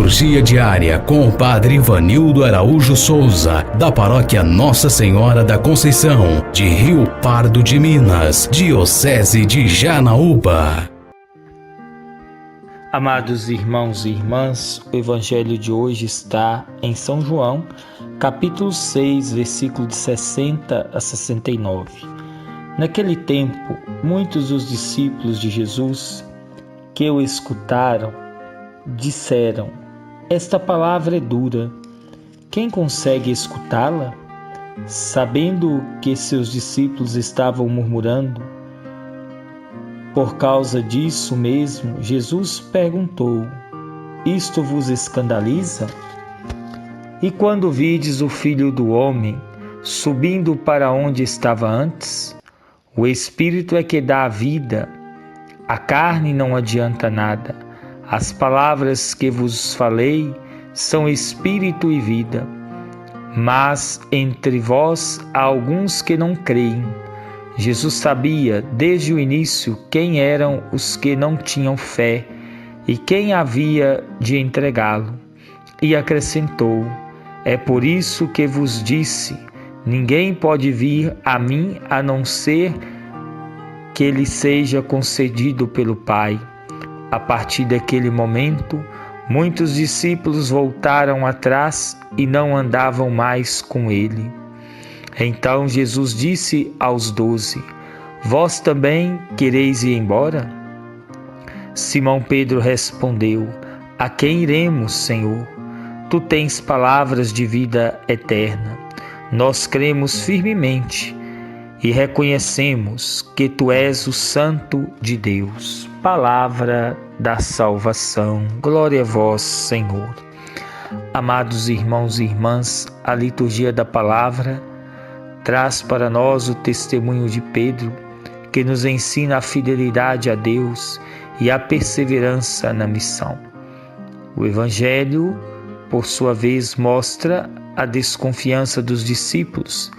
Liturgia diária com o Padre Ivanildo Araújo Souza, da Paróquia Nossa Senhora da Conceição, de Rio Pardo de Minas, Diocese de Janaúba. Amados irmãos e irmãs, o Evangelho de hoje está em São João, capítulo 6, versículo de 60 a 69. Naquele tempo, muitos dos discípulos de Jesus que o escutaram disseram: esta palavra é dura, quem consegue escutá-la? Sabendo que seus discípulos estavam murmurando por causa disso mesmo, Jesus perguntou: isto vos escandaliza? E quando vides o Filho do Homem subindo para onde estava antes? O Espírito é que dá a vida, a carne não adianta nada. As palavras que vos falei são espírito e vida. Mas entre vós há alguns que não creem. Jesus sabia desde o início quem eram os que não tinham fé e quem havia de entregá-lo. E acrescentou: é por isso que vos disse, ninguém pode vir a mim a não ser que lhe seja concedido pelo Pai. A partir daquele momento, muitos discípulos voltaram atrás e não andavam mais com ele. Então Jesus disse aos 12: vós também quereis ir embora? Simão Pedro respondeu: a quem iremos, Senhor? Tu tens palavras de vida eterna. Nós cremos firmemente e reconhecemos que Tu és o Santo de Deus. Palavra da salvação. Glória a vós, Senhor. Amados irmãos e irmãs, a liturgia da palavra traz para nós o testemunho de Pedro, que nos ensina a fidelidade a Deus e a perseverança na missão. O Evangelho, por sua vez, mostra a desconfiança dos discípulos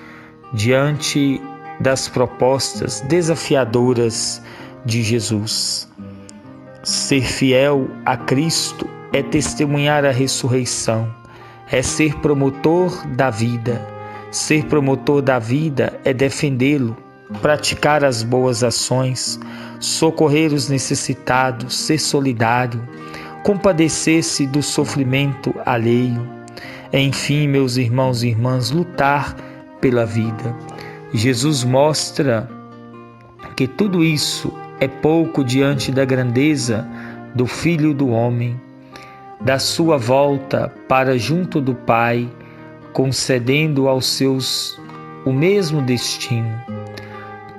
diante das propostas desafiadoras de Jesus. Ser fiel a Cristo é testemunhar a ressurreição, é ser promotor da vida. Ser promotor da vida é defendê-lo, praticar as boas ações, socorrer os necessitados, ser solidário, compadecer-se do sofrimento alheio. Enfim, meus irmãos e irmãs, lutar pela vida. Jesus mostra que tudo isso é pouco diante da grandeza do Filho do Homem, da sua volta para junto do Pai, concedendo aos seus o mesmo destino.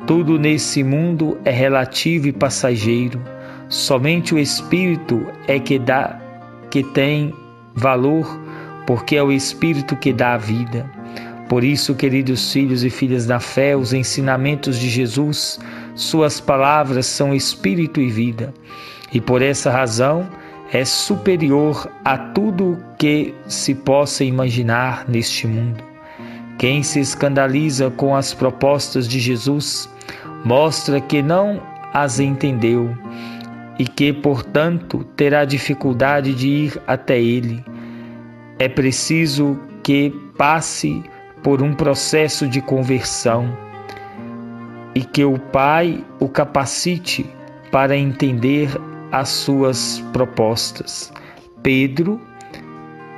Tudo nesse mundo é relativo e passageiro. Somente o Espírito é que tem valor, porque é o Espírito que dá a vida. Por isso, queridos filhos e filhas da fé, os ensinamentos de Jesus, suas palavras são espírito e vida. E por essa razão é superior a tudo que se possa imaginar neste mundo. Quem se escandaliza com as propostas de Jesus mostra que não as entendeu e que, portanto, terá dificuldade de ir até Ele. É preciso que passe por um processo de conversão e que o Pai o capacite para entender as suas propostas. Pedro,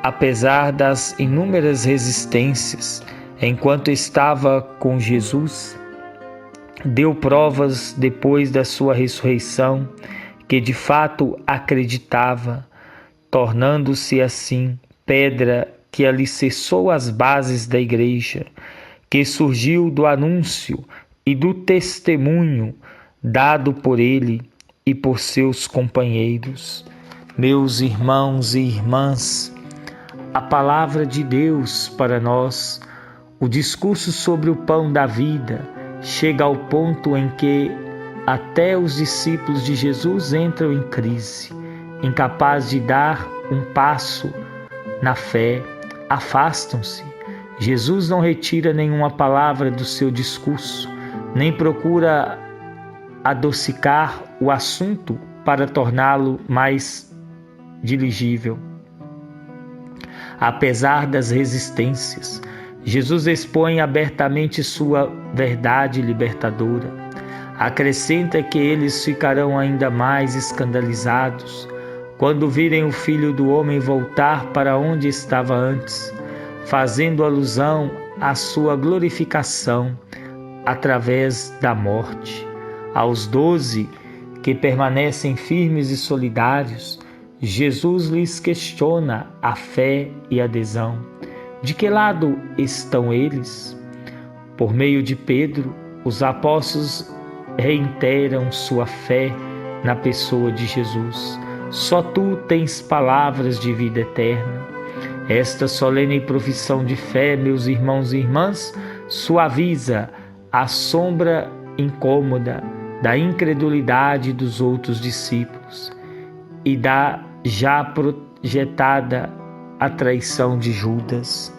apesar das inúmeras resistências, enquanto estava com Jesus, deu provas depois da sua ressurreição que de fato acreditava, tornando-se assim pedra que alicerçou as bases da igreja, que surgiu do anúncio e do testemunho dado por ele e por seus companheiros. Meus irmãos e irmãs, a palavra de Deus para nós, o discurso sobre o pão da vida, chega ao ponto em que até os discípulos de Jesus entram em crise, incapazes de dar um passo na fé, afastam-se. Jesus não retira nenhuma palavra do seu discurso, nem procura adocicar o assunto para torná-lo mais diligível. apesar das resistências. Jesus expõe abertamente sua verdade libertadora. Acrescenta que eles ficarão ainda mais escandalizados quando virem o Filho do Homem voltar para onde estava antes, fazendo alusão à sua glorificação através da morte. Aos 12 que permanecem firmes e solidários, Jesus lhes questiona a fé e a adesão. De que lado estão eles? Por meio de Pedro, os apóstolos reiteram sua fé na pessoa de Jesus. Só tu tens palavras de vida eterna. Esta solene profissão de fé, meus irmãos e irmãs, suaviza a sombra incômoda da incredulidade dos outros discípulos e da já projetada a traição de Judas.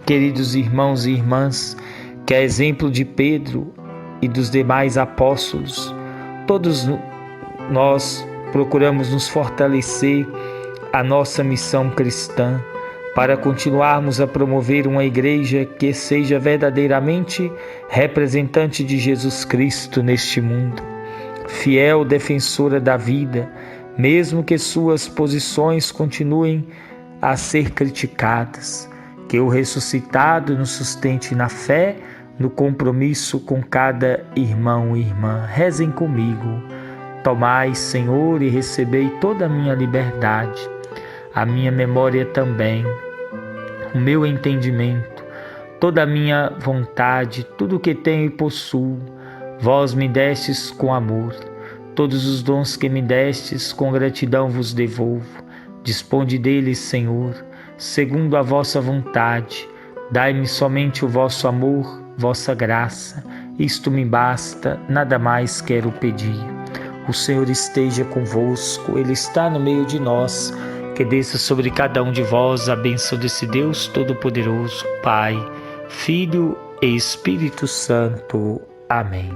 Queridos irmãos e irmãs, que a exemplo de Pedro e dos demais apóstolos, todos nós procuramos nos fortalecer a nossa missão cristã para continuarmos a promover uma igreja que seja verdadeiramente representante de Jesus Cristo neste mundo, fiel defensora da vida, mesmo que suas posições continuem a ser criticadas. Que o ressuscitado nos sustente na fé, no compromisso com cada irmão e irmã. Rezem comigo. Tomai, Senhor, e recebei toda a minha liberdade, a minha memória também, o meu entendimento, toda a minha vontade, tudo o que tenho e possuo. Vós me destes com amor. Todos os dons que me destes, com gratidão vos devolvo. Disponde deles, Senhor, segundo a vossa vontade. Dai-me somente o vosso amor, vossa graça. Isto me basta, nada mais quero pedir. O Senhor esteja convosco, Ele está no meio de nós. Que desça sobre cada um de vós a bênção desse Deus Todo-Poderoso, Pai, Filho e Espírito Santo. Amém.